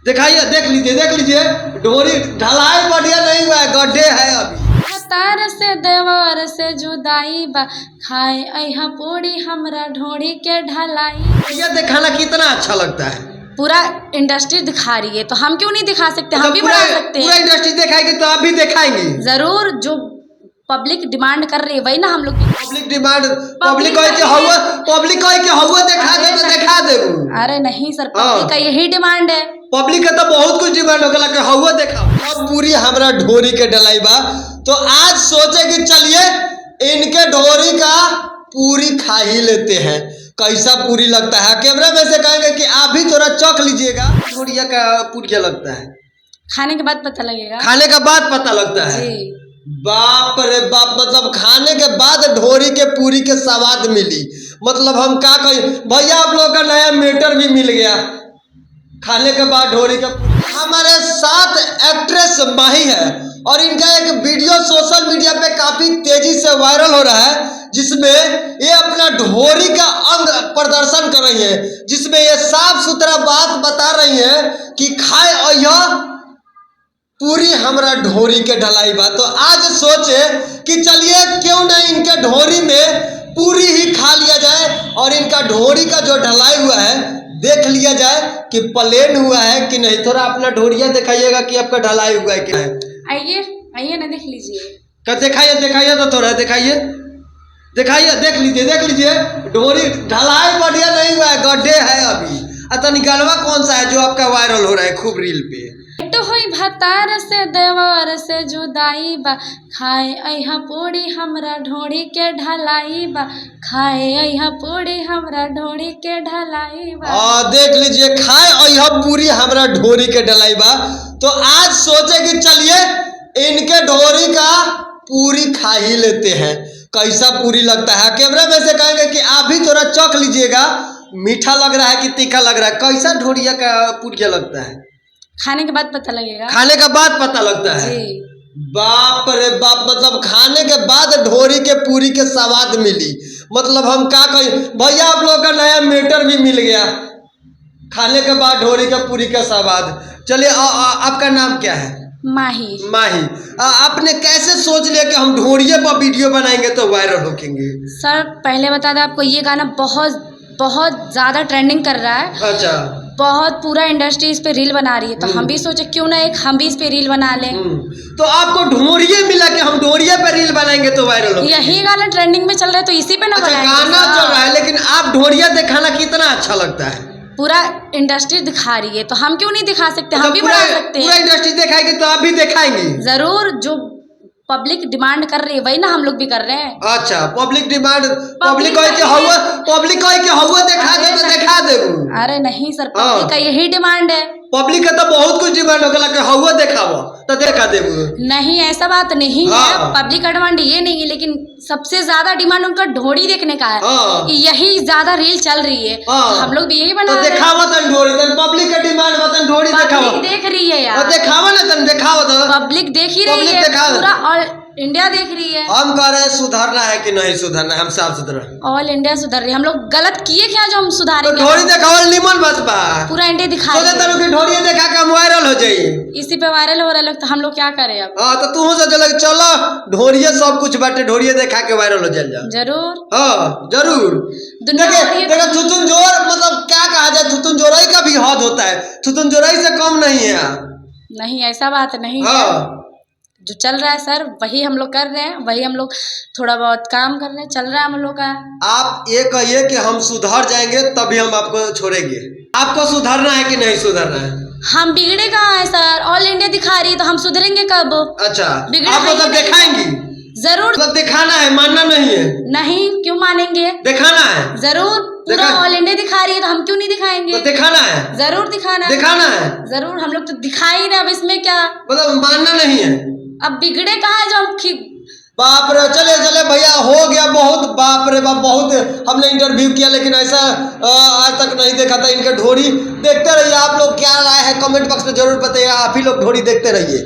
दिखाइए, देख लीजिए ढोरी ढलाई बढ़िया नहीं हुआ है, गड्ढे है अभी। तार से देवर से जुदाई बा, खाए अहा पूरी हमरा ढोड़ी के ढलाई। ये दिखाना कितना अच्छा लगता है। पूरा इंडस्ट्री दिखा रही है तो हम क्यों नहीं दिखा सकते, हम भी बना सकते हैं। पूरा इंडस्ट्री दिखाएगी तो आप भी दिखाएंगे जरूर। जो पब्लिक डिमांड कर रही है वही ना हम लोग। पब्लिक डिमांड, पब्लिक कहे कि हवा दिखा दे तो दिखा दे। अरे नहीं सर, पब्लिक का यही डिमांड है। पब्लिक का तो बहुत कुछ डिमांड हो गया कि हवा देखा। अब पूरी हमरा ढोरी के डलाई बा, तो आज सोचे कि चलिए इनके ढोरी का पूरी खा ही लेते हैं। कैसा पूरी लगता है, कैमरा में से कहेंगे कि आप भी थोड़ा चख लीजिएगा। ढोरिया का पूरी लगता है, खाने के बाद पता लगेगा। खाने का बाद पता लगता है। बाप रे बाप, मतलब खाने के बाद ढोरी के पूरी के स्वाद मिली। मतलब हम क्या कहें भैया, आप लोगों का नया मीटर भी मिल गया खाने के बाद ढोरी का। हमारे साथ एक्ट्रेस माही है और इनका एक वीडियो सोशल मीडिया पे काफी तेजी से वायरल हो रहा है, जिसमें ये अपना ढोरी का अंग प्रदर्शन कर रही है, जिसमें ये साफ सुथरा बात बता रही है कि खाए और यह पूरी हमरा ढोरी के ढलाई बा। तो आज सोचे कि चलिए क्यों नहीं इनके ढोरी में पूरी ही खा लिया जाए और इनका ढोरी का जो ढलाई हुआ है देख लिया जाए कि प्लेन हुआ है कि नहीं। थोड़ा अपना ढोरिया दिखाइएगा कि आपका ढलाई हुआ है क्या है। आइए ना देख लीजिए। दिखाइए तो थोड़ा दिखाइए, देख लीजिए ढोरी ढलाई बढ़िया नहीं हुआ है, गड्ढे है अभी। तो निकालवा कौन सा है जो आपका वायरल हो रहा है खूब रील पे। तो हुई भतार से देवर से जुदाई बा, खाए अहा पूरी हमरा ढोड़ी के ढलाई बा, खाए अहा पूरी हमरा ढोड़ी के ढलाई बा। देख लीजिए, खाए अहा पूरी हमरा ढोरी के ढलाई बा। तो आज सोचे कि चलिए इनके ढोरी का पूरी खा ही लेते हैं। कैसा पूरी लगता है, कैमरा में से कहेंगे कि आप भी थोड़ा चख लीजिएगा। मीठा लग रहा है कि तीखा लग रहा है, कैसा ढोरिया का पूरिया लगता है। खाने के बाद पता लगेगा। खाने का बाद पता लगता है। बाप रे बाप, मतलब खाने के बाद ढोरी के पूरी के स्वाद मिली। मतलब हम क्या कहें भैया, आप लोगों का नया मीटर भी मिल गया खाने के बाद ढोरी का पूरी का स्वाद। चलिए आपका नाम क्या है। माही। आपने कैसे सोच लिया कि हम ढोरिये पर वीडियो बनाएंगे तो वायरल होंगे। सर पहले बता दें आपको, ये गाना बहुत ज़्यादा ट्रेंडिंग कर रहा है। अच्छा। बहुत पूरा इंडस्ट्री इस पे रील बना रही है, तो हम भी सोचे क्यों ना हम भी इस पे रील बना लें। तो आपको ढोरिये मिला कि हम ढोरिये पे रील बनाएंगे तो वायरल होंगे। यही गाना ट्रेंडिंग में चल रहा है तो इसी पे ना बनाएंगे। गाना चल रहा है, लेकिन आप ढोरिया दिखाना कितना अच्छा लगता है। पूरा इंडस्ट्री दिखा रही है तो हम क्यों नहीं दिखा सकते, हम भी बना सकते हैं। पूरा इंडस्ट्री दिखाएगी तो आप भी दिखाएंगे। जरूर। जो पब्लिक डिमांड कर रही है वही ना हम लोग भी कर रहे हैं। अच्छा, पब्लिक डिमांड, पब्लिक कहे कि हवा दिखा दे तो दिखा दे। अरे नहीं सर, पब्लिक का यही डिमांड है। पब्लिक का तो बहुत कुछ डिमांड हो गया कि हवा दिखावा तो दिखा दे। नहीं, ऐसा बात नहीं है। पब्लिक का डिमांड ये नहीं है, लेकिन सबसे ज्यादा डिमांड उनका ढोड़ी देखने का है। यही ज्यादा रील चल रही है, हम लोग भी यही बना रहे हैं। दिखावा तन ढोरी, तन पब्लिक का डिमांड बतन ढोरी दिखावा। देख रही है यार, दिखावा ना तन दिखावा तो पब्लिक देख ही रही है, पूरा ऑल इंडिया देख रही है। हम कह रहे हैं सुधरना है कि नहीं सुधरना है, हम साफ सुथरा ऑल इंडिया सुधर रही है। हम लोग गलत किए क्या जो हम सुधारेंगे। ढोरी दिखावल निमन बात बा, पूरा इंडिया दिखा ढोरी दिखा के हम वायरल हो जाइए। इसी पे वायरल हो रहा है तो हम लोग क्या करें अब। तो तू चलो ढोरिये सब कुछ बाटे, ढोरिये दिखा के वायरल हो जाए। जरूर जरूर। देखो थुथुन जोर, मतलब क्या कहा जाए, थुथुन जोराई का भी हद होता है, थुथुन जोराई से कम नहीं है। नहीं, ऐसा बात नहीं है। जो चल रहा है सर वही हम लोग कर रहे हैं, वही हम लोग थोड़ा बहुत काम कर रहे हैं, चल रहा है हम लोग का। आप ये कहिए कि हम सुधर जाएंगे तभी हम आपको छोड़ेंगे। आपको सुधरना है कि नहीं सुधरना है। हम बिगड़े कहाँ है सर, ऑल इंडिया दिखा रही है तो हम सुधरेंगे कब। अच्छा, आप मतलब दिखाएंगी। जरूर। मतलब दिखाना है, मानना नहीं है। नहीं, क्यों मानेंगे, दिखाना है। जरूर। पूरा ऑल इंडिया दिखा रही है तो हम क्यों नहीं दिखाएंगे। तो दिखाना है, जरूर दिखाना है। जरूर, हम लोग तो दिखा ही रहे, अब इसमें क्या मतलब मानना नहीं है। अब बिगड़े कहाँ है जो हम बाप रे, चले भैया हो गया बहुत। बाप रे बाप, बहुत हमने इंटरव्यू किया लेकिन ऐसा आज तक नहीं देखा था। इनके ढोरी देखते रहिए। आप लोग क्या राय है कमेंट बॉक्स में जरूर बताइए। आप ही लोग ढोरी देखते रहिए।